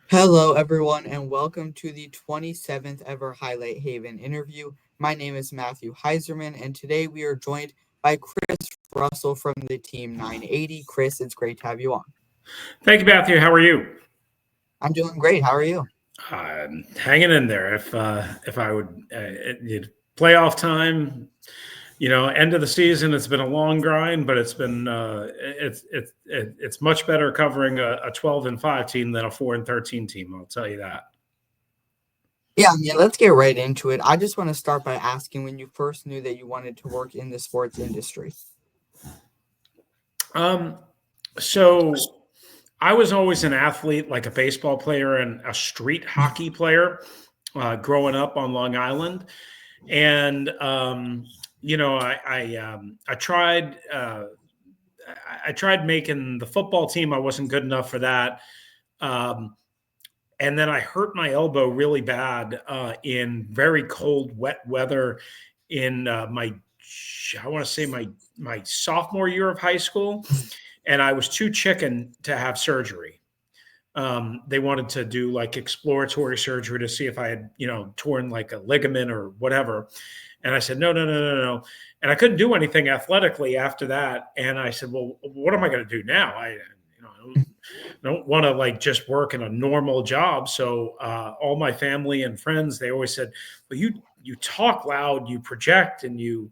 Hello, everyone, and welcome to the 27th ever Highlight Haven interview. My name is Matthew Heiserman, and today we are joined by Chris Russell from the Team 980. Chris, it's great to have you on. Thank you, Matthew. How are you? I'm doing great. How are you? Hanging in there. If I would playoff time, end of the season. It's been a long grind, but it's much better covering a 12-5 team than a 4-13 team. I'll tell you that. Yeah, let's get right into it. I just want to start by asking when you first knew that you wanted to work in the sports industry. Um, so I was always an athlete, like a baseball player and a street hockey player, growing up on Long Island. And I tried. I tried making the football team. I wasn't good enough for that. Um, and then I hurt my elbow really bad in very cold, wet weather in I want to say my sophomore year of high school, and I was too chicken to have surgery. They wanted to do like exploratory surgery to see if I had, torn like a ligament or whatever. And I said, no, no, no, no, no. And I couldn't do anything athletically after that. And I said, well, what am I going to do now? I don't want to like just work in a normal job. So all my family and friends, they always said, well, you talk loud, you project, and you're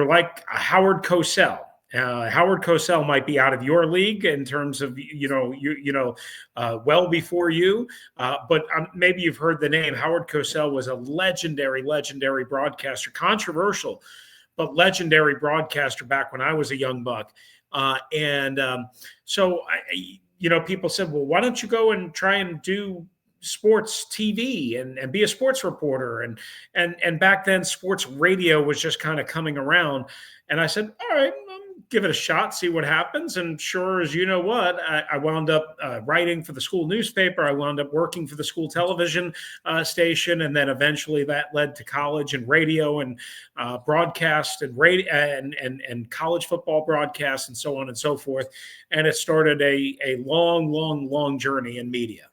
like a Howard Cosell. Howard Cosell might be out of your league in terms of well before you, but maybe you've heard the name. Howard Cosell was a legendary broadcaster, controversial, but legendary broadcaster back when I was a young buck. And people said, well, why don't you go and try and do sports TV and be a sports reporter? And back then sports radio was just kind of coming around. And I said, all right, give it a shot, see what happens. And sure as you know what, I wound up writing for the school newspaper. I wound up working for the school television station, and then eventually that led to college and radio and broadcast and radio and college football broadcast and so on and so forth. And it started a long journey in media.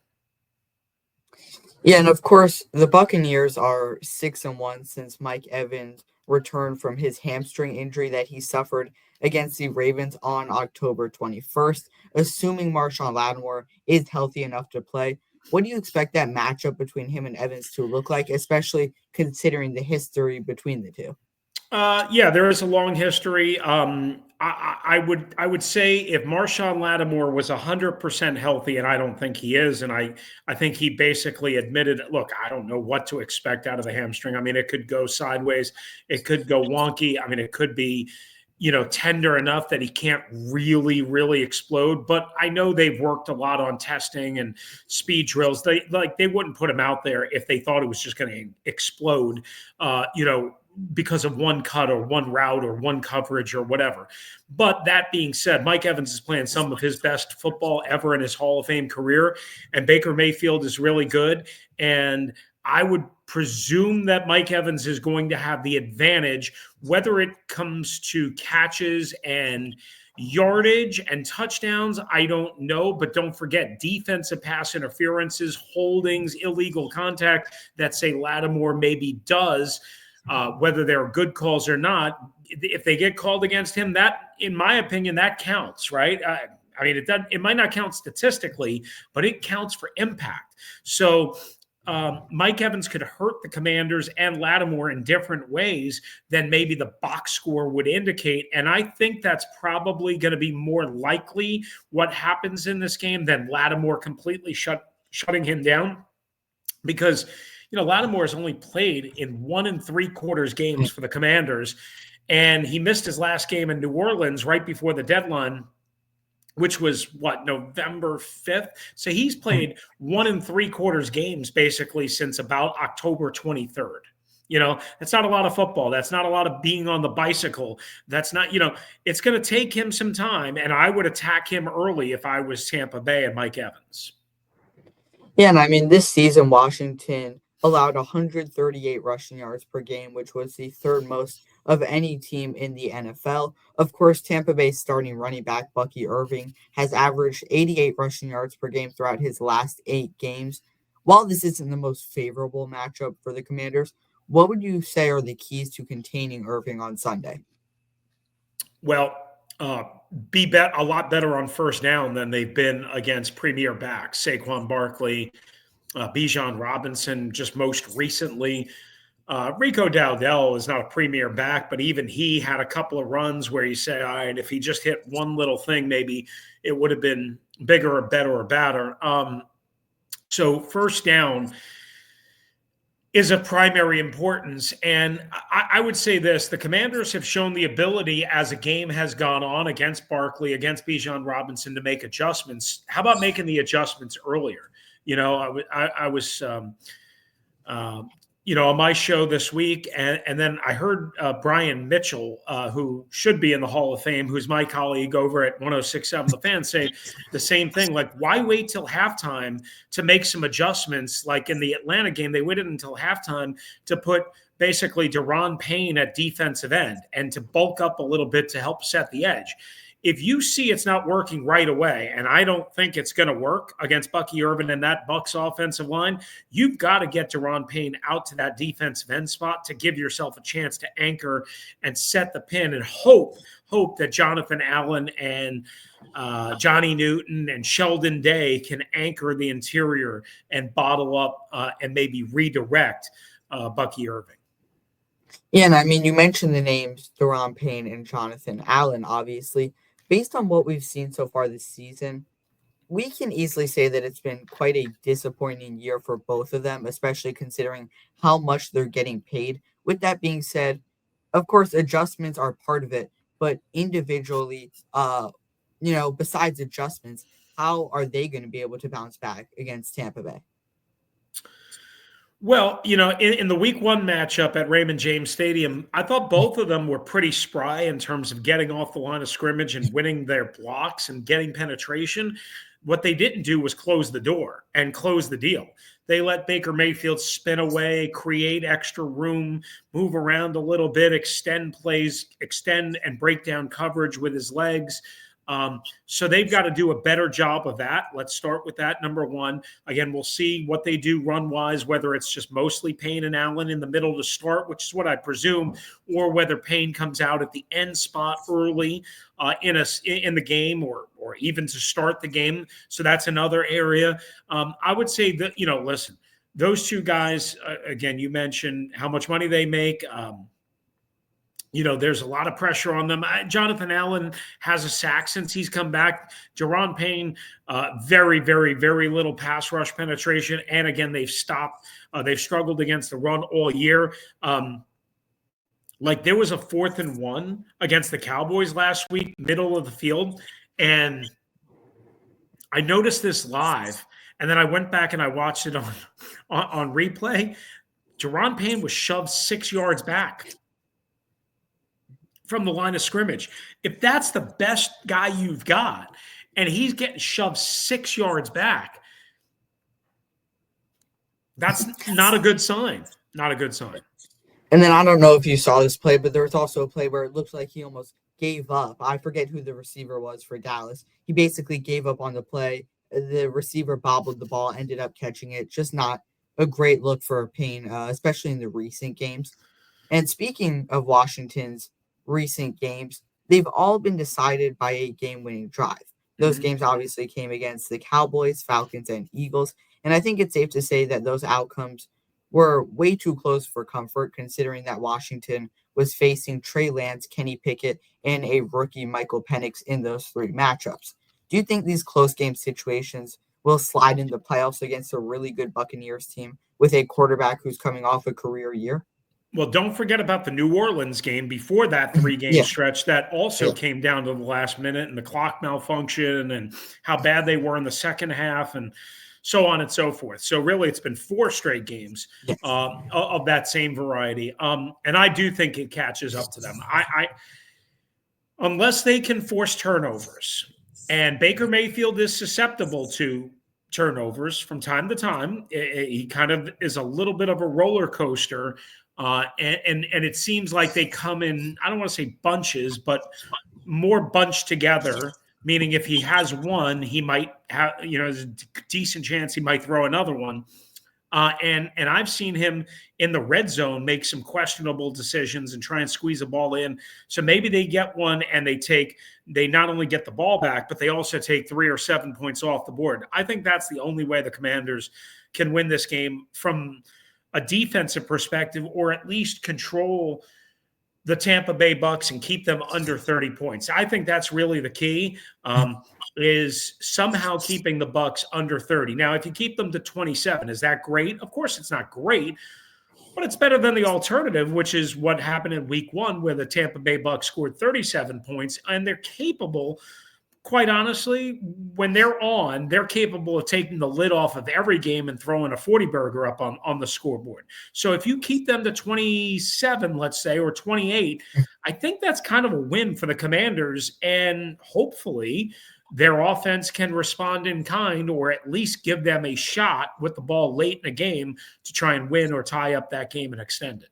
Yeah, and of course, the Buccaneers are 6-1 since Mike Evans returned from his hamstring injury that he suffered against the Ravens on October 21st. Assuming Marshawn Lattimore is healthy enough to play, what do you expect that matchup between him and Evans to look like, especially considering the history between the two? Yeah, there is a long history. I would say if Marshawn Lattimore was 100% healthy, and I don't think he is, and I think he basically admitted, look, I don't know what to expect out of the hamstring. I mean, it could go sideways, it could go wonky. I mean, it could be, tender enough that he can't really explode. But I know they've worked a lot on testing and speed drills. They wouldn't put him out there if they thought it was just going to explode. Because of one cut or one route or one coverage or whatever. But that being said, Mike Evans is playing some of his best football ever in his Hall of Fame career, and Baker Mayfield is really good. And I would presume that Mike Evans is going to have the advantage, whether it comes to catches and yardage and touchdowns, I don't know. But don't forget defensive pass interferences, holdings, illegal contact that say Lattimore maybe does. Whether they're good calls or not, if they get called against him, that, in my opinion, that counts, right? I mean, it might not count statistically, but it counts for impact. So Mike Evans could hurt the Commanders and Lattimore in different ways than maybe the box score would indicate. And I think that's probably going to be more likely what happens in this game than Lattimore completely shutting him down, because Lattimore has only played in 1 3/4 games for the Commanders, and he missed his last game in New Orleans right before the deadline, which was November 5th. So he's played 1 3/4 games basically since about October 23rd. That's not a lot of football. That's not a lot of being on the bicycle. That's not, it's going to take him some time, and I would attack him early if I was Tampa Bay and Mike Evans. Yeah, and I mean, this season, Washington allowed 138 rushing yards per game, which was the third most of any team in the NFL. Of course, Tampa Bay starting running back Bucky Irving has averaged 88 rushing yards per game throughout his last 8 games. While this isn't the most favorable matchup for the Commanders, what would you say are the keys to containing Irving on Sunday? Well, be bet a lot better on first down than they've been against premier backs. Saquon Barkley, Bijan Robinson, just most recently. Rico Dowdell is not a premier back, but even he had a couple of runs where you say, all right, if he just hit one little thing, maybe it would have been bigger or better or badder. So first down is of primary importance. And I would say this, the Commanders have shown the ability as a game has gone on against Barkley, against Bijan Robinson, to make adjustments. How about making the adjustments earlier? I was on my show this week, and then I heard Brian Mitchell, who should be in the Hall of Fame, who's my colleague over at 106.7 The Fan, say the same thing. Like, why wait till halftime to make some adjustments? Like in the Atlanta game, they waited until halftime to put basically Daron Payne at defensive end and to bulk up a little bit to help set the edge. If you see it's not working right away, and I don't think it's going to work against Bucky Irving and that Bucs offensive line, you've got to get Daron Payne out to that defensive end spot to give yourself a chance to anchor and set the pin and hope that Jonathan Allen and Johnny Newton and Sheldon Day can anchor the interior and bottle up and maybe redirect Bucky Irving. Yeah, and I mean, you mentioned the names Daron Payne and Jonathan Allen, obviously. Based on what we've seen so far this season, we can easily say that it's been quite a disappointing year for both of them, especially considering how much they're getting paid. With that being said, of course, adjustments are part of it, but individually, besides adjustments, how are they going to be able to bounce back against Tampa Bay? Well, in the week 1 matchup at Raymond James Stadium, I thought both of them were pretty spry in terms of getting off the line of scrimmage and winning their blocks and getting penetration. What they didn't do was close the door and close the deal. They let Baker Mayfield spin away, create extra room, move around a little bit, extend plays, extend and break down coverage with his legs. So they've got to do a better job of that. Let's start with that, number one. Again, we'll see what they do run-wise, whether it's just mostly Payne and Allen in the middle to start, which is what I presume, or whether Payne comes out at the end spot early in the game or even to start the game. So that's another area. I would say that, listen, those two guys, again, you mentioned how much money they make. There's a lot of pressure on them. Jonathan Allen has a sack since he's come back. Daron Payne, very, very, very little pass rush penetration. And again, they've struggled against the run all year. There was a 4th and 1 against the Cowboys last week, middle of the field. And I noticed this live. And then I went back and I watched it on replay. Daron Payne was shoved 6 yards back from the line of scrimmage. If that's the best guy you've got and he's getting shoved 6 yards back, that's not a good sign. Not a good sign. And then I don't know if you saw this play, but there was also a play where it looks like he almost gave up. I forget who the receiver was for Dallas. He basically gave up on the play. The receiver bobbled the ball, ended up catching it. Just not a great look for Payne, especially in the recent games. And speaking of Washington's recent games, they've all been decided by a game-winning drive. Those games obviously came against the Cowboys, Falcons, and Eagles, and I think it's safe to say that those outcomes were way too close for comfort, considering that Washington was facing Trey Lance, Kenny Pickett, and a rookie Michael Penix in those 3 matchups. Do you think these close game situations will slide into the playoffs against a really good Buccaneers team with a quarterback who's coming off a career year? Well, don't forget about the New Orleans game before that 3-game stretch that also came down to the last minute and the clock malfunction and how bad they were in the second half and so on and so forth. So really it's been 4 straight games of that same variety. And I do think it catches up to them. I unless they can force turnovers, and Baker Mayfield is susceptible to turnovers from time to time. He kind of is a little bit of a roller coaster. And it seems like they come in, I don't want to say bunches, but more bunched together, meaning if he has one, he might have, there's a decent chance he might throw another one. And I've seen him in the red zone make some questionable decisions and try and squeeze a ball in. So maybe they get one and they not only get the ball back, but they also take 3 or 7 points off the board. I think that's the only way the Commanders can win this game from a defensive perspective, or at least control the Tampa Bay Bucks and keep them under 30 points. I think that's really the key, is somehow keeping the Bucks under 30. Now, if you keep them to 27, is that great? Of course it's not great, but it's better than the alternative, which is what happened in week 1, where the Tampa Bay Bucks scored 37 points, and they're capable, quite honestly, when they're capable of taking the lid off of every game and throwing a 40-burger up on the scoreboard. So if you keep them to 27, let's say, or 28, I think that's kind of a win for the Commanders, and hopefully their offense can respond in kind, or at least give them a shot with the ball late in the game to try and win or tie up that game and extend it.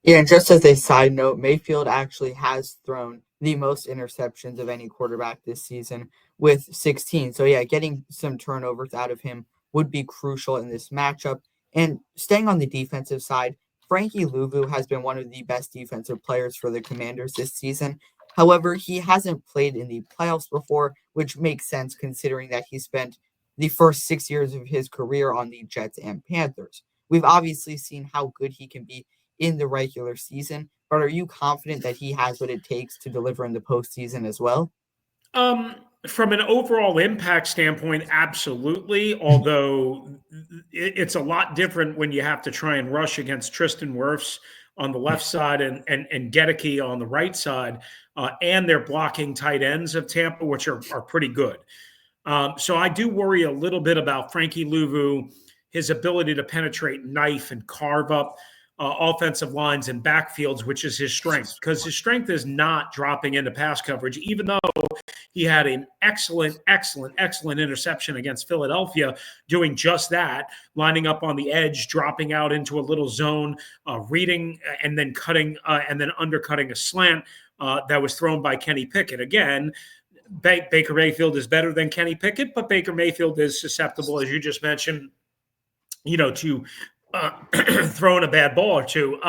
Yeah, and just as a side note, Mayfield actually has thrown the most interceptions of any quarterback this season with 16. So yeah, getting some turnovers out of him would be crucial in this matchup. And staying on the defensive side, Frankie Louvu has been one of the best defensive players for the Commanders this season. However, he hasn't played in the playoffs before, which makes sense considering that he spent the first 6 years of his career on the Jets and Panthers. We've obviously seen how good he can be in the regular season, but are you confident that he has what it takes to deliver in the postseason as well? From an overall impact standpoint, absolutely. Although it's a lot different when you have to try and rush against Tristan Wirfs on the left side and Gedeke on the right side, and they're blocking tight ends of Tampa, which are pretty good. So I do worry a little bit about Frankie Louvu, his ability to penetrate, knife, and carve up offensive lines and backfields, which is his strength, because his strength is not dropping into pass coverage, even though he had an excellent interception against Philadelphia, doing just that, lining up on the edge, dropping out into a little zone, reading, and then cutting, and then undercutting a slant that was thrown by Kenny Pickett. Again, Baker Mayfield is better than Kenny Pickett, but Baker Mayfield is susceptible, as you just mentioned, to throwing a bad ball or two.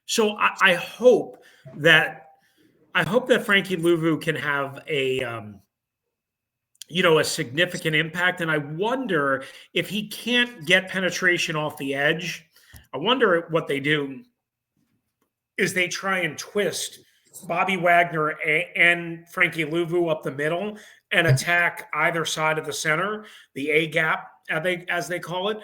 So I hope that Frankie Louvu can have a significant impact. And I wonder if he can't get penetration off the edge. I wonder what they do is they try and twist Bobby Wagner and Frankie Louvu up the middle and attack either side of the center, the A gap, as they call it.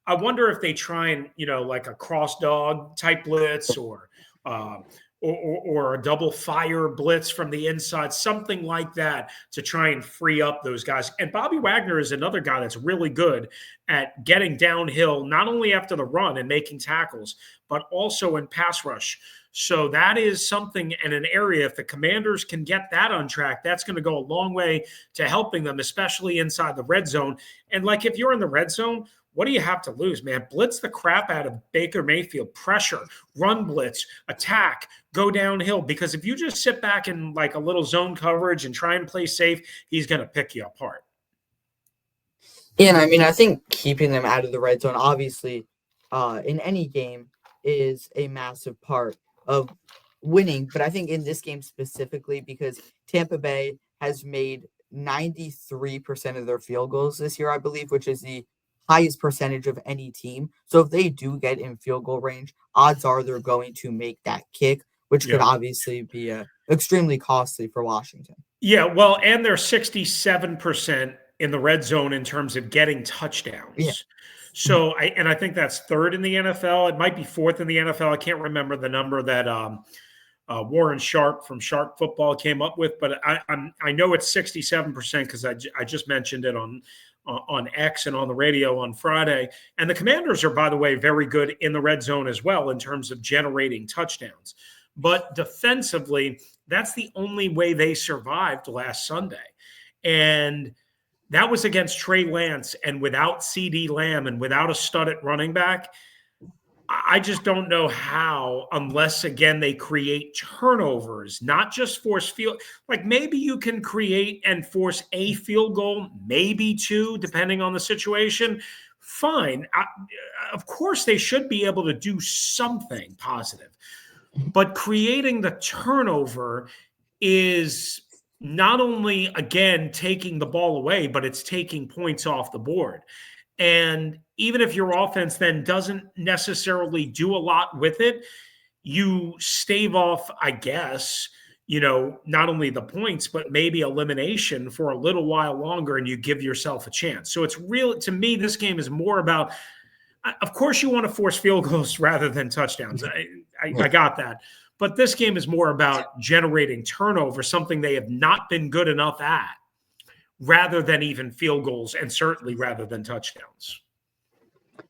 I wonder if they try and, like a cross dog type blitz or a double fire blitz from the inside, something like that, to try and free up those guys. And Bobby Wagner is another guy that's really good at getting downhill, not only after the run and making tackles, but also in pass rush. So that is something in an area, if the Commanders can get that on track, that's going to go a long way to helping them, especially inside the red zone. And like, if you're in the red zone, what do you have to lose, man? Blitz the crap out of Baker Mayfield, pressure, run blitz, attack, go downhill. Because if you just sit back in like a little zone coverage and try and play safe, he's going to pick you apart. Yeah, and I mean, I think keeping them out of the red zone, obviously, in any game is a massive part of winning. But I think in this game specifically, because Tampa Bay has made 93% of their field goals this year, I believe, which is the highest percentage of any team. So if they do get in field goal range, odds are they're going to make that kick, which could obviously be extremely costly for Washington. Yeah, well, and they're 67% in the red zone in terms of getting touchdowns. Yeah. So I think that's third in the NFL. It might be fourth in the NFL. I can't remember the number that Warren Sharp from Sharp Football came up with, but I know it's 67% because I just mentioned it on X and on the radio on Friday. And the Commanders are, by the way, very good in the red zone as well in terms of generating touchdowns. But defensively, that's the only way they survived last Sunday. And that was against Trey Lance, and without CeeDee Lamb and without a stud at running back. I just don't know how, unless again they create turnovers, not just force field. Like maybe you can create and force a field goal, maybe two, depending on the situation. Fine. Of course, they should be able to do something positive, but creating the turnover is not only again taking the ball away, but it's taking points off the board. And even if your offense then doesn't necessarily do a lot with it, you stave off, I guess, not only the points, but maybe elimination for a little while longer, and you give yourself a chance. So it's real to me, this game is more about, of course, you want to force field goals rather than touchdowns. I got that. But this game is more about generating turnover, something they have not been good enough at, rather than even field goals, and certainly rather than touchdowns.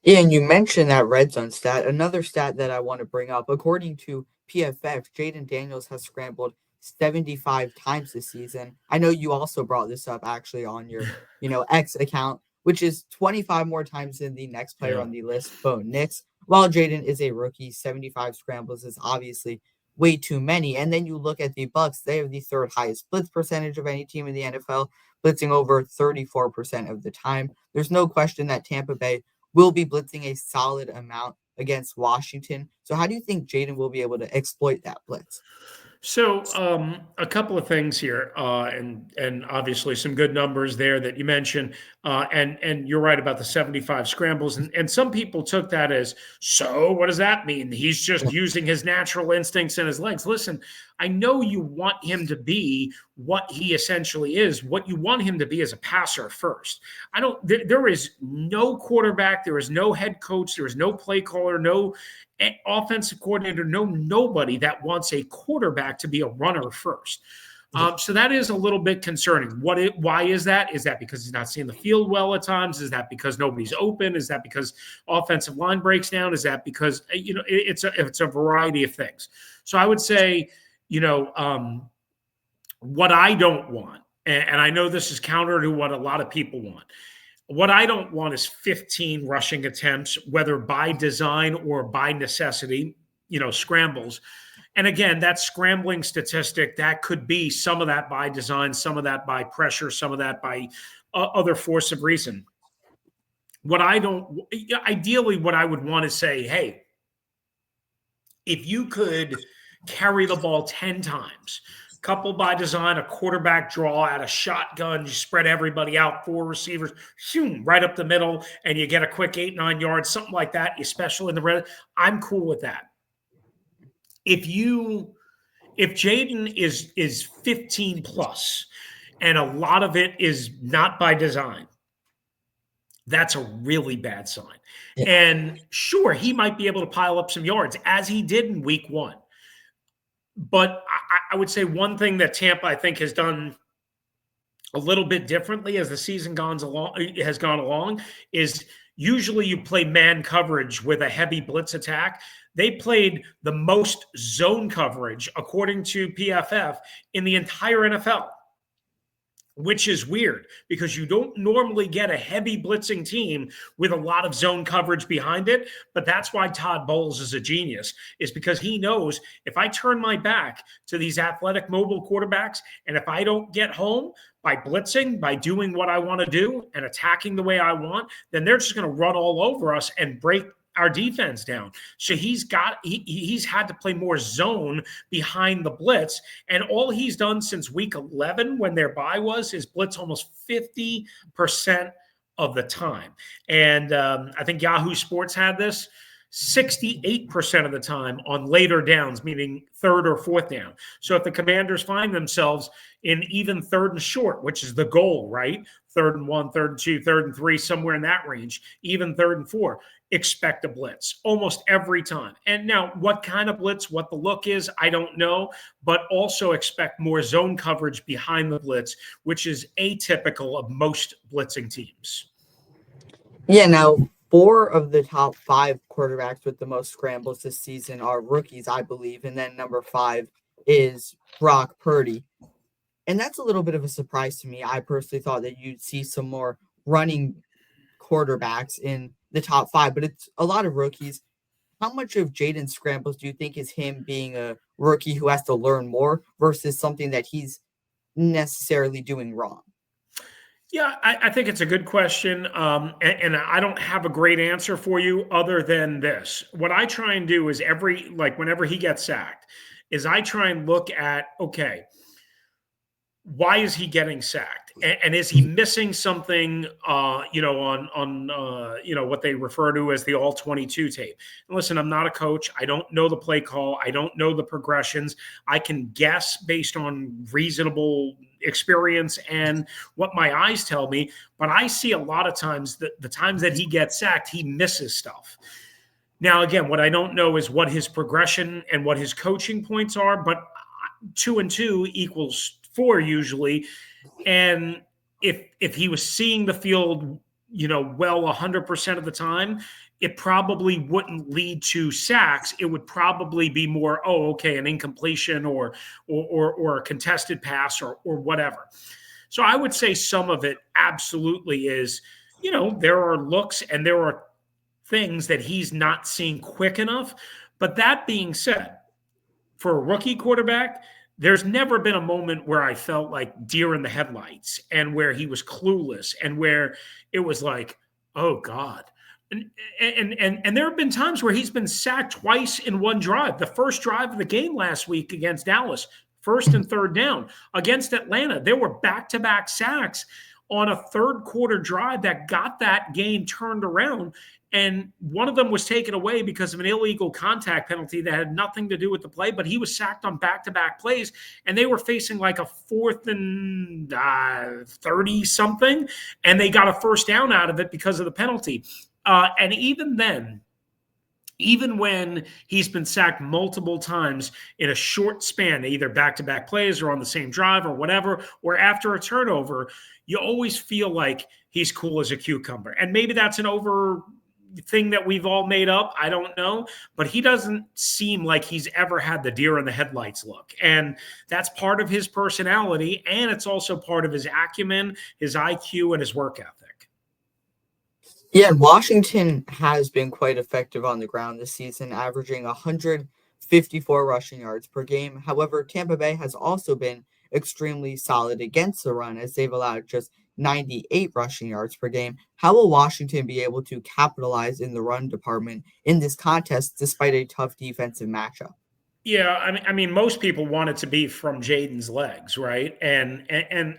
Yeah, and you mentioned that red zone stat. Another stat that I want to bring up, according to PFF, Jaden Daniels has scrambled 75 times this season. I know you also brought this up actually on your, X account, which is 25 more times than the next player on the list, Bo Nix. While Jaden is a rookie, 75 scrambles is obviously way too many. And then you look at the Bucks; they have the third highest blitz percentage of any team in the NFL, blitzing over 34% of the time. There's no question that Tampa Bay will be blitzing a solid amount against Washington. So how do you think Jaden will be able to exploit that blitz? So a couple of things here, and obviously some good numbers there that you mentioned, and you're right about the 75 scrambles, and some people took that as, so what does that mean? He's just using his natural instincts and his legs. Listen, I know you want him to be what he essentially is. What you want him to be is a passer first. There is no quarterback, there is no head coach, there is no play caller, no offensive coordinator, nobody that wants a quarterback to be a runner first. So that is a little bit concerning. Why is that? Is that because he's not seeing the field well at times? Is that because nobody's open? Is that because offensive line breaks down? Is that because it's a variety of things? So I would say, what I don't want, and I know this is counter to what a lot of people want. What I don't want is 15 rushing attempts, whether by design or by necessity, scrambles. And again, that scrambling statistic, that could be some of that by design, some of that by pressure, some of that by other force of reason. Ideally, what I would want to say, hey, if you could carry the ball 10 times, couple by design, a quarterback draw at a shotgun, you spread everybody out, 4 receivers, right up the middle, and you get a quick 8-9 yards, something like that, especially in the red. I'm cool with that. If Jaden is 15 plus and a lot of it is not by design, that's a really bad sign. Yeah. And sure, he might be able to pile up some yards as he did in week 1. But I would say one thing that Tampa, I think, has done a little bit differently as the season has gone along is usually you play man coverage with a heavy blitz attack. They played the most zone coverage, according to PFF, in the entire NFL, which is weird because you don't normally get a heavy blitzing team with a lot of zone coverage behind it. But that's why Todd Bowles is a genius, is because he knows if I turn my back to these athletic mobile quarterbacks, and if I don't get home by blitzing, by doing what I want to do and attacking the way I want, then they're just going to run all over us and break our defense down. So he's had to play more zone behind the blitz. And all he's done since week 11, when their bye was, is blitz almost 50% of the time. And I think Yahoo Sports had this 68% of the time on later downs, meaning 3rd or 4th down. So if the Commanders find themselves in even 3rd and short, which is the goal, right? 3rd and 1, 3rd and 2, 3rd and 3, somewhere in that range, even 3rd and 4, expect a blitz almost every time. And now what kind of blitz, what the look is, I don't know, but also expect more zone coverage behind the blitz, which is atypical of most blitzing teams. Yeah, now 4 of the top 5 quarterbacks with the most scrambles this season are rookies, I believe. And then number 5 is Brock Purdy. And that's a little bit of a surprise to me. I personally thought that you'd see some more running quarterbacks in the top 5, but it's a lot of rookies. how much of Jaden's scrambles do you think is him being a rookie who has to learn more versus something that he's necessarily doing wrong? Yeah, I think it's a good question. And I don't have a great answer for you other than this. What I try and do is whenever he gets sacked, is I try and look at, okay, why is he getting sacked, and is he missing something, on what they refer to as the all 22 tape? And listen, I'm not a coach. I don't know the play call. I don't know the progressions. I can guess based on reasonable experience and what my eyes tell me, but I see a lot of times that the times that he gets sacked, he misses stuff. Now, again, what I don't know is what his progression and what his coaching points are, but 2 and 2 equals 4 usually. And if he was seeing the field, well 100% of the time, it probably wouldn't lead to sacks. It would probably be more, an incompletion or a contested pass or whatever. So I would say some of it absolutely is, there are looks and there are things that he's not seeing quick enough. But that being said, for a rookie quarterback, there's never been a moment where I felt like deer in the headlights and where he was clueless and where it was like, oh God. And there have been times where he's been sacked twice in one drive. The first drive of the game last week against Dallas, first and third down. Against Atlanta, there were back-to-back sacks on a third quarter drive that got that game turned around. And one of them was taken away because of an illegal contact penalty that had nothing to do with the play, but he was sacked on back-to-back plays, and they were facing like a 4th and 30-something, and they got a first down out of it because of the penalty. And even then, even when he's been sacked multiple times in a short span, either back-to-back plays or on the same drive or whatever, or after a turnover, you always feel like he's cool as a cucumber. And maybe that's an over thing that we've all made up. I don't know. But he doesn't seem like he's ever had the deer in the headlights look. And that's part of his personality. And it's also part of his acumen, his IQ, and his work ethic. Yeah, Washington has been quite effective on the ground this season, averaging 154 rushing yards per game. However, Tampa Bay has also been extremely solid against the run as they've allowed just 98 rushing yards per game. How will Washington be able to capitalize in the run department in this contest despite a tough defensive matchup? Yeah, I mean, most people want it to be from Jaden's legs, right? And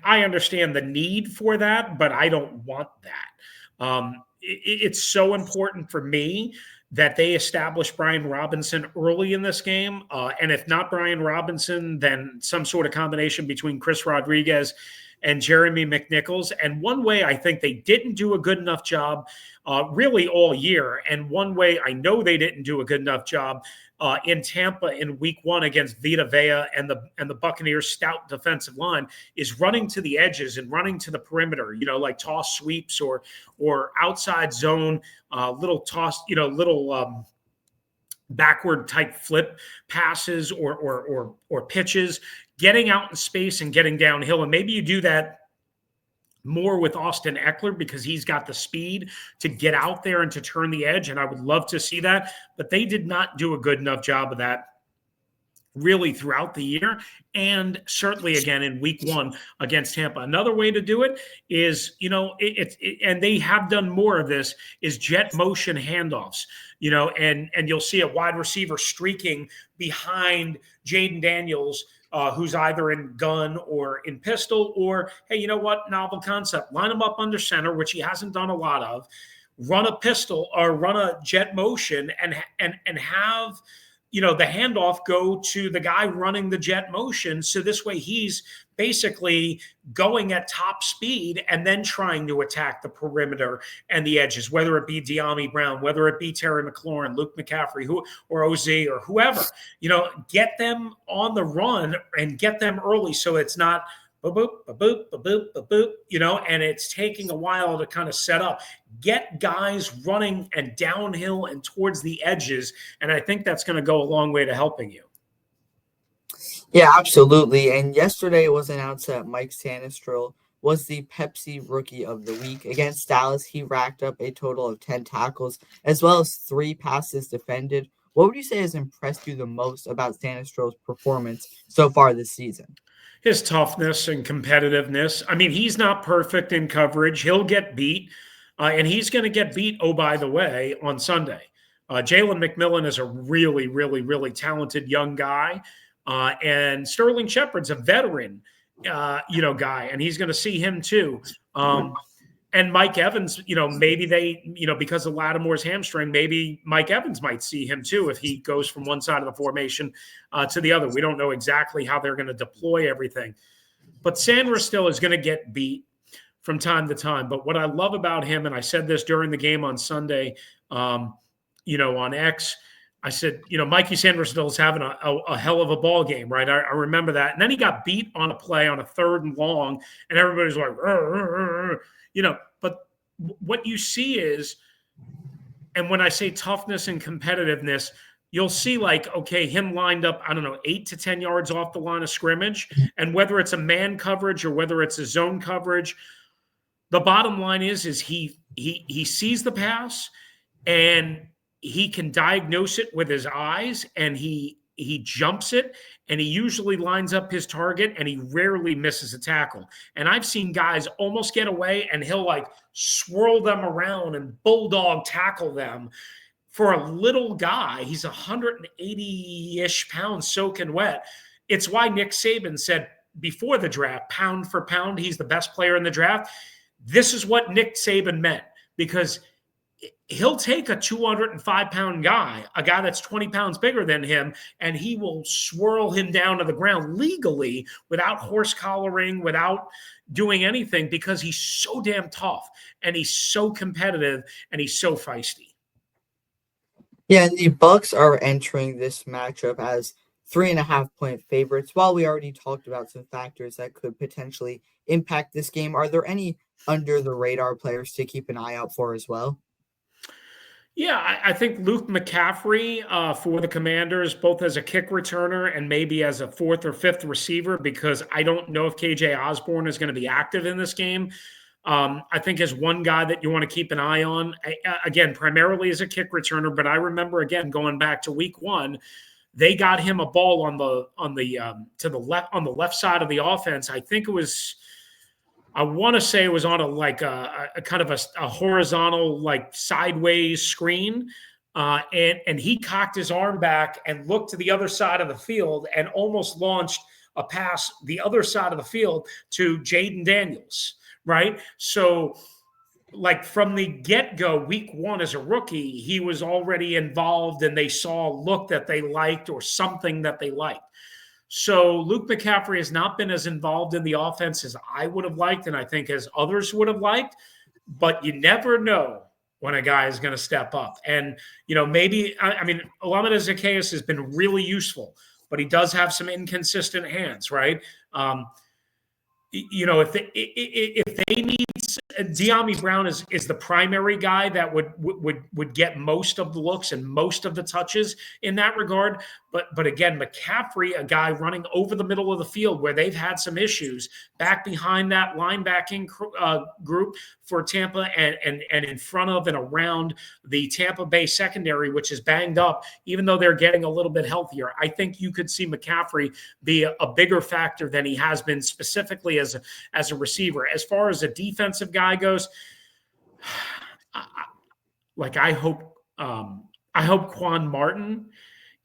I understand the need for that, but I don't want that. It's so important for me that they establish Brian Robinson early in this game. And if not Brian Robinson, then some sort of combination between Chris Rodriguez and Jeremy McNichols. And one way I think they didn't do a good enough job really all year, and one way I know they didn't do a good enough job in Tampa in week 1 against Vita Vea and the Buccaneers' stout defensive line is running to the edges and running to the perimeter, like toss sweeps or outside zone, little toss, little backward type flip passes or pitches, getting out in space and getting downhill. And maybe you do that more with Austin Eckler because he's got the speed to get out there and to turn the edge. And I would love to see that, but they did not do a good enough job of that really throughout the year, and certainly again in week 1 against Tampa. Another way to do it is, and they have done more of this, is jet motion handoffs, and you'll see a wide receiver streaking behind Jaden Daniels, who's either in gun or in pistol, or, hey, you know what, novel concept, line him up under center, which he hasn't done a lot of, run a pistol or run a jet motion and have the handoff go to the guy running the jet motion. So this way he's basically going at top speed and then trying to attack the perimeter and the edges, whether it be De'Ami Brown, whether it be Terry McLaurin, Luke McCaffrey, or OZ or whoever, get them on the run and get them early. So it's not boop, boop, boop, boop, boop, boop, and it's taking a while to kind of set up. Get guys running and downhill and towards the edges, and I think that's going to go a long way to helping you. Yeah, absolutely. And yesterday it was announced that Mike Sanistril was the Pepsi Rookie of the Week. Against Dallas, he racked up a total of 10 tackles, as well as 3 passes defended. What would you say has impressed you the most about Sanistro's performance so far this season? His toughness and competitiveness. I mean, he's not perfect in coverage. He'll get beat, and he's going to get beat, oh, by the way, on Sunday. Jalen McMillan is a really, really, really talented young guy, and Sterling Shepard's a veteran, guy, and he's going to see him too. And Mike Evans, maybe they, because of Lattimore's hamstring, maybe Mike Evans might see him too if he goes from one side of the formation to the other. We don't know exactly how they're going to deploy everything. But Sanders still is going to get beat from time to time. But what I love about him, and I said this during the game on Sunday, on X, I said, Mikey Sanders still is having a hell of a ball game, right? I remember that. And then he got beat on a play on a 3rd and long, and everybody's like, but what you see is, and when I say toughness and competitiveness, you'll see him lined up, 8 to 10 yards off the line of scrimmage. And whether it's a man coverage or whether it's a zone coverage, the bottom line is he sees the pass and he can diagnose it with his eyes, and he jumps it, and he usually lines up his target, and he rarely misses a tackle. And I've seen guys almost get away, and he'll swirl them around and bulldog tackle them. For a little guy, he's 180-ish pounds soaking wet. It's why Nick Saban said before the draft, pound for pound, he's the best player in the draft. This is what Nick Saban meant, because he'll take a 205-pound guy, a guy that's 20 pounds bigger than him, and he will swirl him down to the ground legally without horse collaring, without doing anything, because he's so damn tough and he's so competitive and he's so feisty. Yeah, and the Bucks are entering this matchup as 3.5-point favorites. While we already talked about some factors that could potentially impact this game, are there any under the radar players to keep an eye out for as well? Yeah, I think Luke McCaffrey for the Commanders, both as a kick returner and maybe as a 4th or 5th receiver, because I don't know if KJ Osborne is going to be active in this game. I think as one guy that you want to keep an eye on, again, primarily as a kick returner. But I remember, again, going back to week 1, they got him a ball on the left side of the offense. I think it was, I want to say it was on a kind of a horizontal, sideways screen. And he cocked his arm back and looked to the other side of the field and almost launched a pass the other side of the field to Jaden Daniels, right? So from the get-go, week 1 as a rookie, he was already involved, and they saw a look that they liked or something that they liked. So Luke McCaffrey has not been as involved in the offense as I would have liked, and I think as others would have liked. But you never know when a guy is going to step up. And, maybe – Olamide Zaccheaus has been really useful, but he does have some inconsistent hands, right? If they need – De'Ami Brown is the primary guy that would get most of the looks and most of the touches in that regard. But again, McCaffrey, a guy running over the middle of the field where they've had some issues back behind that linebacking group for Tampa and in front of and around the Tampa Bay secondary, which is banged up, even though they're getting a little bit healthier. I think you could see McCaffrey be a bigger factor than he has been specifically as a receiver. As far as a defensive guy goes, I hope Quan Martin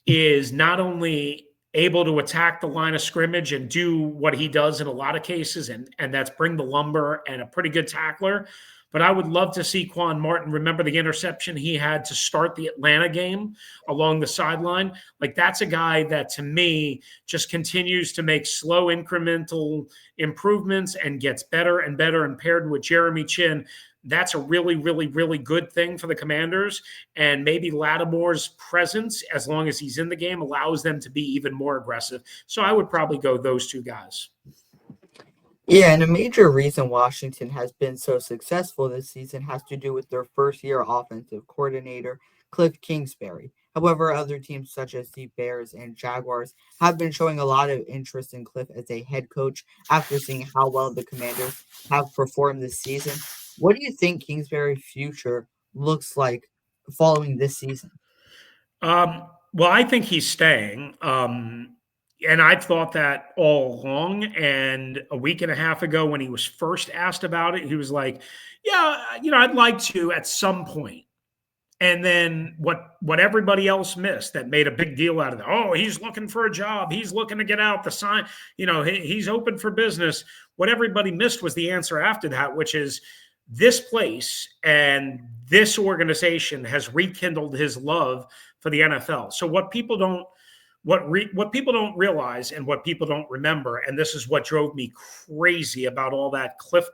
is not only able to attack the line of scrimmage and do what he does in a lot of cases, and that's bring the lumber and a pretty good tackler. But I would love to see Quan Martin. Remember the interception he had to start the Atlanta game along the sideline? That's a guy that, to me, just continues to make slow incremental improvements and gets better and better. And paired with Jeremy Chin, that's a really, really, really good thing for the Commanders. And maybe Lattimore's presence, as long as he's in the game, allows them to be even more aggressive. So I would probably go those two guys. Yeah, and a major reason Washington has been so successful this season has to do with their first-year offensive coordinator, Cliff Kingsbury. However, other teams such as the Bears and Jaguars have been showing a lot of interest in Cliff as a head coach after seeing how well the Commanders have performed this season. What do you think Kingsbury's future looks like following this season? Well, I think he's staying. And I've thought that all along. And a week and a half ago, when he was first asked about it, he was like, "Yeah, I'd like to at some point." And then what everybody else missed that made a big deal out of it. Oh, he's looking for a job. He's looking to get out. The sign, he's open for business. What everybody missed was the answer after that, which is this place and this organization has rekindled his love for the NFL. So what people don't realize and what people don't remember, and this is what drove me crazy about all that Cliff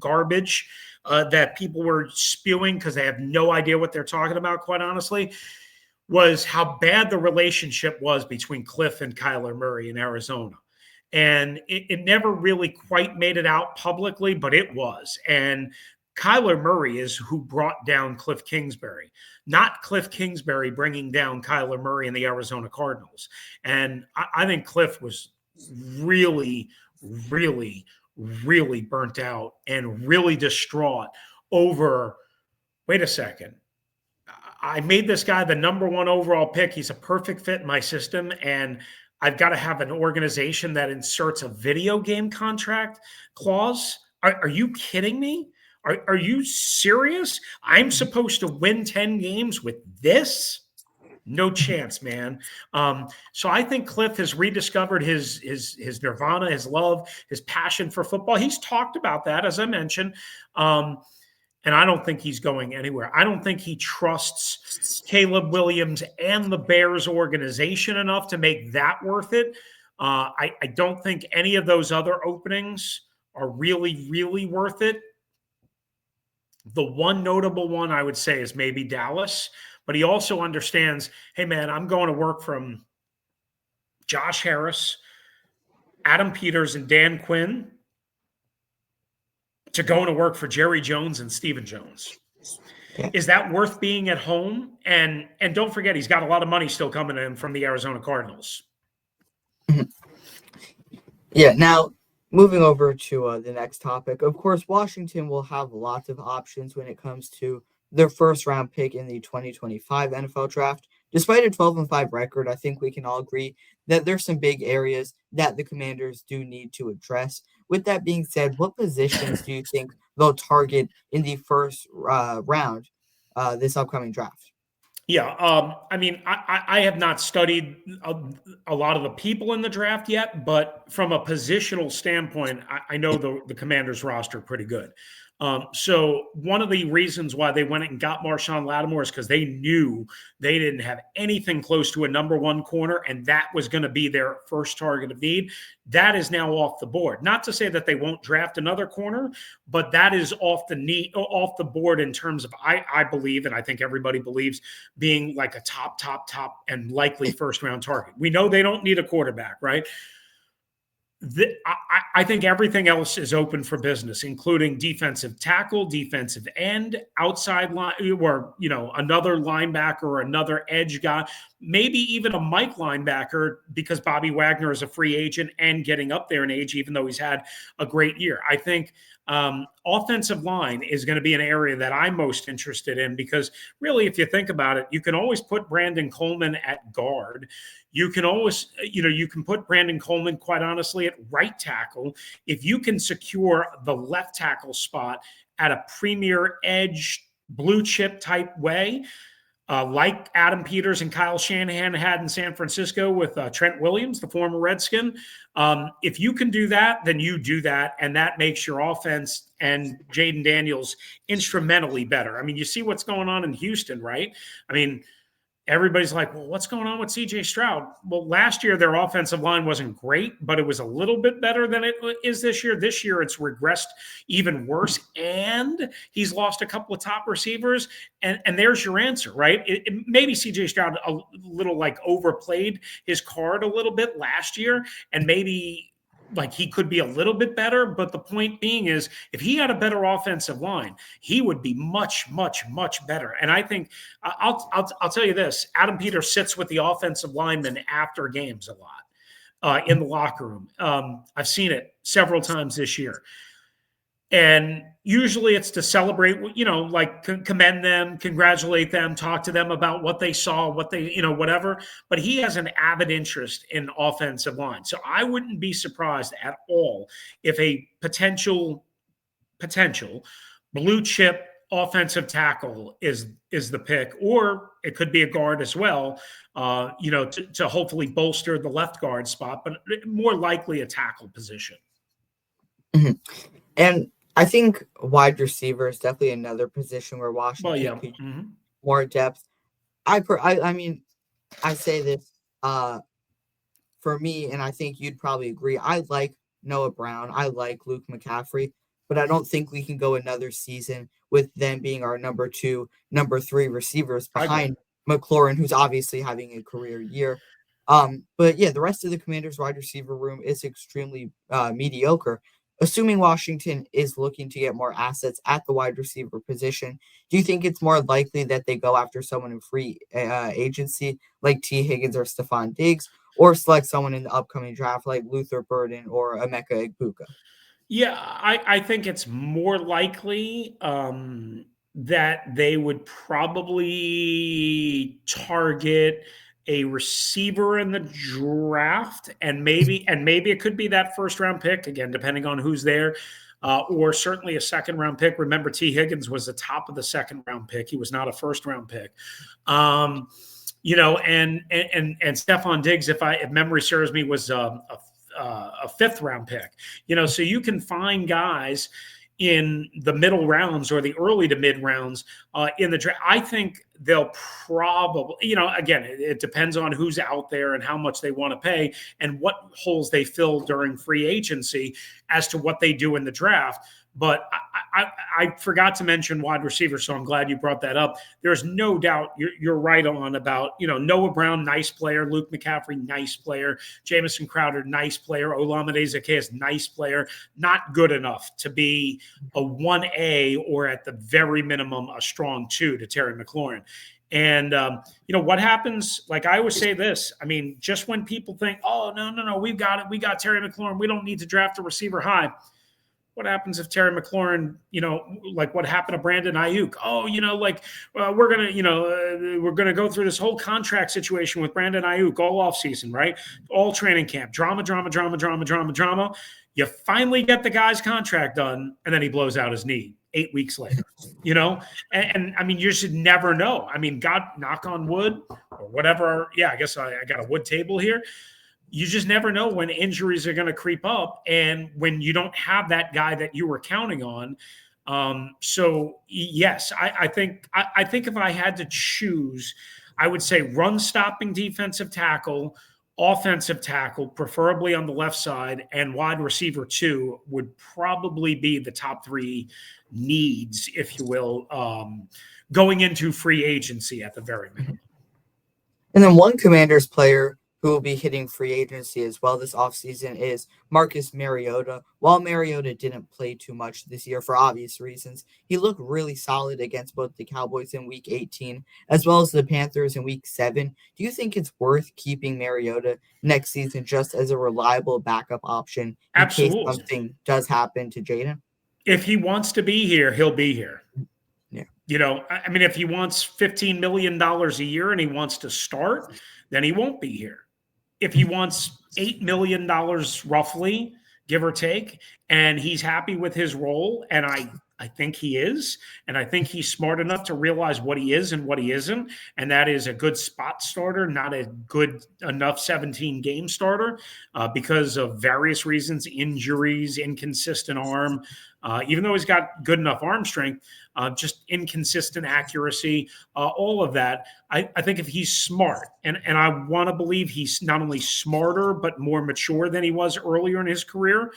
garbage that people were spewing because they have no idea what they're talking about, quite honestly, was how bad the relationship was between Cliff and Kyler Murray in Arizona. And it never really quite made it out publicly, but it was. And Kyler Murray is who brought down Cliff Kingsbury, not Cliff Kingsbury bringing down Kyler Murray and the Arizona Cardinals. And I think Cliff was really, really, really burnt out and really distraught over, wait a second, I made this guy the number one overall pick. He's a perfect fit in my system. And I've got to have an organization that inserts a video game contract clause. Are you kidding me? Are you serious? I'm supposed to win 10 games with this? No chance, man. So I think Cliff has rediscovered his nirvana, his love, his passion for football. He's talked about that, as I mentioned. And I don't think he's going anywhere. I don't think he trusts Caleb Williams and the Bears organization enough to make that worth it. I don't think any of those other openings are really, really worth it. The one notable one I would say is maybe Dallas, but he also understands, hey, man, I'm going to work from Josh Harris, Adam Peters, and Dan Quinn to going to work for Jerry Jones and Stephen Jones. Yeah. Is that worth being at home? And don't forget, he's got a lot of money still coming in from the Arizona Cardinals. Yeah, now moving over to the next topic. Of course, Washington will have lots of options when it comes to their first round pick in the 2025 NFL draft. Despite a 12-5 record, I think we can all agree that there's some big areas that the Commanders do need to address. With that being said, what positions do you think they'll target in the first round this upcoming draft? Yeah, I mean, I have not studied a lot of the people in the draft yet, but from a positional standpoint, I know the Commanders roster pretty good. So one of the reasons why they went and got Marshon Lattimore is because they knew they didn't have anything close to a number one corner, and that was going to be their first target of need. That is now off the board. Not to say that they won't draft another corner, but that is off the board in terms of I believe, and I think everybody believes, being like a top, and likely first round target. We know they don't need a quarterback, right? I think everything else is open for business, including defensive tackle, defensive end, outside line, or another linebacker or another edge guy, maybe even a Mike linebacker because Bobby Wagner is a free agent and getting up there in age, even though he's had a great year. I think offensive line is going to be an area that I'm most interested in because really, if you think about it, you can always put Brandon Coleman at guard. You can always, you can put Brandon Coleman, quite honestly, at right tackle. If you can secure the left tackle spot at a premier edge blue chip type way, like Adam Peters and Kyle Shanahan had in San Francisco with Trent Williams, the former Redskin. If you can do that, then you do that, and that makes your offense and Jaden Daniels instrumentally better. I mean, you see what's going on in Houston, right? I mean, everybody's like, well, what's going on with CJ Stroud? Well, last year their offensive line wasn't great, but it was a little bit better than it is this year. This year it's regressed even worse, and he's lost a couple of top receivers, and there's your answer, right? Maybe CJ Stroud a little overplayed his card a little bit last year, and maybe like he could be a little bit better, but the point being is if he had a better offensive line, he would be much, much, much better. And I think I'll tell you this: Adam Peters sits with the offensive linemen after games a lot in the locker room. I've seen it several times this year. And usually it's to celebrate, like commend them, congratulate them, talk to them about what they saw, what they, whatever. But he has an avid interest in offensive line. So I wouldn't be surprised at all if a potential blue chip offensive tackle is the pick, or it could be a guard as well, to hopefully bolster the left guard spot, but more likely a tackle position. Mm-hmm. And I think wide receiver is definitely another position where Washington could use more depth. I mean, I say this for me, and I think you'd probably agree. I like Noah Brown. I like Luke McCaffrey, but I don't think we can go another season with them being our number 2, number 3 receivers behind McLaurin, who's obviously having a career year. But yeah, the rest of the Commanders' wide receiver room is extremely mediocre. Assuming Washington is looking to get more assets at the wide receiver position, do you think it's more likely that they go after someone in free agency like T. Higgins or Stephon Diggs, or select someone in the upcoming draft like Luther Burden or Emeka Egbuka? Yeah, I think it's more likely that they would probably target a receiver in the draft, and maybe it could be that first round pick, again, depending on who's there, or certainly a second round pick. Remember, T. Higgins was the top of the second round pick. He was not a first round pick. And Stephon Diggs, if memory serves me, was a fifth round pick. So you can find guys in the middle rounds or the early to mid rounds in the draft. I think they'll probably, again, it depends on who's out there and how much they want to pay and what holes they fill during free agency as to what they do in the draft. But I forgot to mention wide receiver, so I'm glad you brought that up. There's no doubt you're right on about, Noah Brown, nice player. Luke McCaffrey, nice player. Jamison Crowder, nice player. Olamide Zaccheaus, nice player. Not good enough to be a 1A or at the very minimum a strong 2 to Terry McLaurin. And, what happens, like I always say this, I mean, just when people think, oh, no, we've got it. We got Terry McLaurin. We don't need to draft a receiver high. What happens if Terry McLaurin, like what happened to Brandon Ayuk? Oh, we're going to go through this whole contract situation with Brandon Ayuk all offseason, right? All training camp, drama. You finally get the guy's contract done, and then he blows out his knee 8 weeks later, And I mean, you should never know. I mean, God, knock on wood or whatever. Yeah, I guess I got a wood table here. You just never know when injuries are going to creep up and when you don't have that guy that you were counting on. So yes, I think if I had to choose, I would say run stopping defensive tackle, offensive tackle, preferably on the left side, and wide receiver 2 would probably be the top 3 needs, if you will, going into free agency at the very minimum. And then one Commanders player who will be hitting free agency as well this offseason is Marcus Mariota. While Mariota didn't play too much this year for obvious reasons, he looked really solid against both the Cowboys in Week 18 as well as the Panthers in Week 7. Do you think it's worth keeping Mariota next season just as a reliable backup option in case something does happen to Jaden? If he wants to be here, he'll be here. Yeah. I mean, if he wants $15 million a year and he wants to start, then he won't be here. If he wants $8 million roughly, give or take, and he's happy with his role, and I think he is, and I think he's smart enough to realize what he is and what he isn't, and that is a good spot starter, not a good enough 17-game starter because of various reasons, injuries, inconsistent arm, even though he's got good enough arm strength, just inconsistent accuracy, all of that. I think if he's smart, and I want to believe he's not only smarter, but more mature than he was earlier in his career,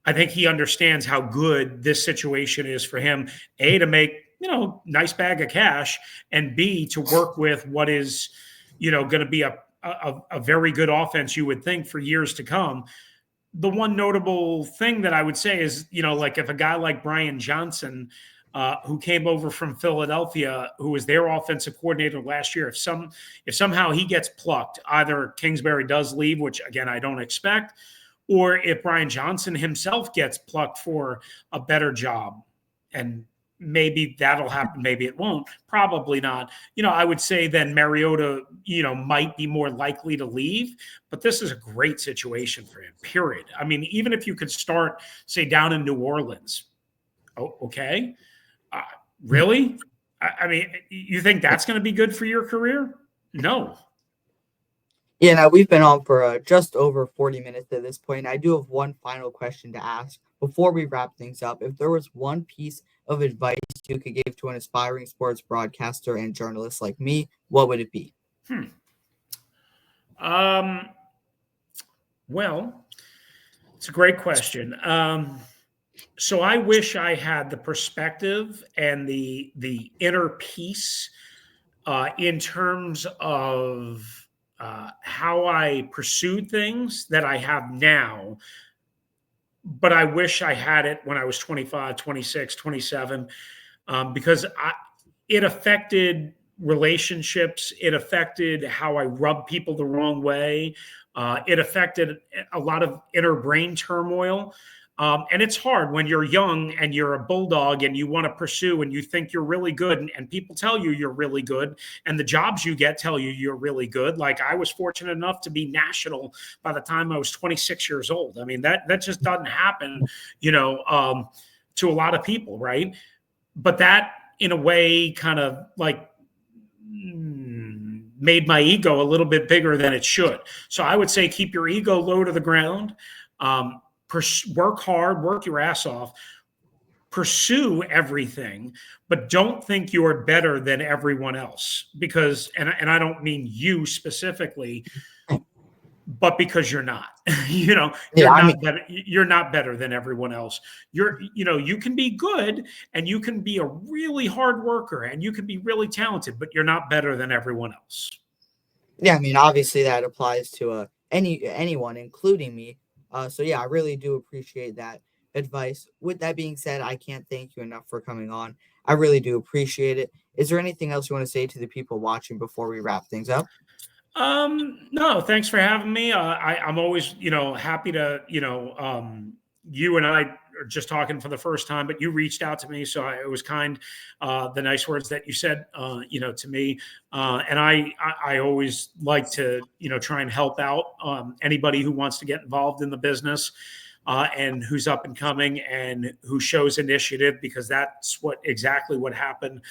I think he understands how good this situation is for him, A, to make, nice bag of cash, and B, to work with what is, going to be a very good offense, you would think, for years to come. the one notable thing that I would say is, like if a guy like Brian Johnson, who came over from Philadelphia, who was their offensive coordinator last year, if somehow he gets plucked, either Kingsbury does leave, which again I don't expect, or if Brian Johnson himself gets plucked for a better job, and maybe that'll happen, maybe it won't, probably not. I would say then Mariota, might be more likely to leave, but this is a great situation for him, period. I mean, even if you could start, say, down in New Orleans, okay. Really? I mean, you think that's going to be good for your career? No. Yeah, now we've been on for just over 40 minutes at this point. I do have one final question to ask before we wrap things up. If there was one piece of advice you could give to an aspiring sports broadcaster and journalist like me, what would it be? Well, it's a great question. So I wish I had the perspective and the inner peace in terms of how I pursued things that I have now. But I wish I had it when I was 25, 26, 27, because it affected relationships. It affected how I rub people the wrong way. It affected a lot of inner brain turmoil. And it's hard when you're young and you're a bulldog and you want to pursue and you think you're really good, and people tell you you're really good, and the jobs you get tell you you're really good. Like I was fortunate enough to be national by the time I was 26 years old. I mean, that just doesn't happen, to a lot of people, right? But that in a way kind of like made my ego a little bit bigger than it should. So I would say keep your ego low to the ground. Work hard, work your ass off, pursue everything, but don't think you're better than everyone else, because, and I don't mean you specifically, but because you're not, you're not better than everyone else. You can be good and you can be a really hard worker and you can be really talented, but you're not better than everyone else. Yeah, I mean, obviously that applies to anyone, including me. So yeah, I really do appreciate that advice. With that being said, I can't thank you enough for coming on. I really do appreciate it. Is there anything else you want to say to the people watching before we wrap things up? No, thanks for having me. I'm always, happy to, you and I are just talking for the first time, but you reached out to me. So it was kind, the nice words that you said, to me. And I always like to, try and help out, anybody who wants to get involved in the business, and who's up and coming and who shows initiative, because that's exactly what happened,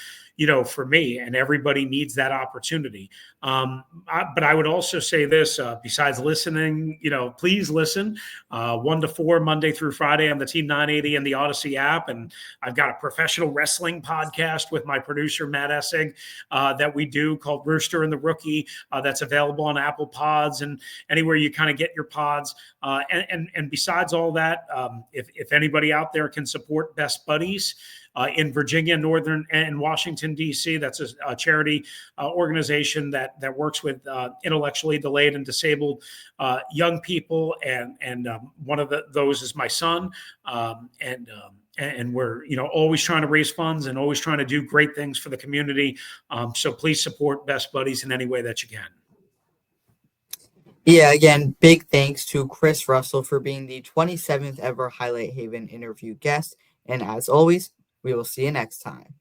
for me, and everybody needs that opportunity. But I would also say this, besides listening, please listen, 1 to 4, Monday through Friday on the Team 980 and the Odyssey app. And I've got a professional wrestling podcast with my producer, Matt Essig, that we do called Rooster and the Rookie. That's available on Apple Pods and anywhere you kind of get your pods. And besides all that, if anybody out there can support Best Buddies, in Virginia, Northern, and Washington, D.C. That's a charity organization that works with intellectually delayed and disabled young people. And one of those is my son. And we're, always trying to raise funds and always trying to do great things for the community. So please support Best Buddies in any way that you can. Yeah, again, big thanks to Chris Russell for being the 27th ever Highlight Haven interview guest. And as always, we will see you next time.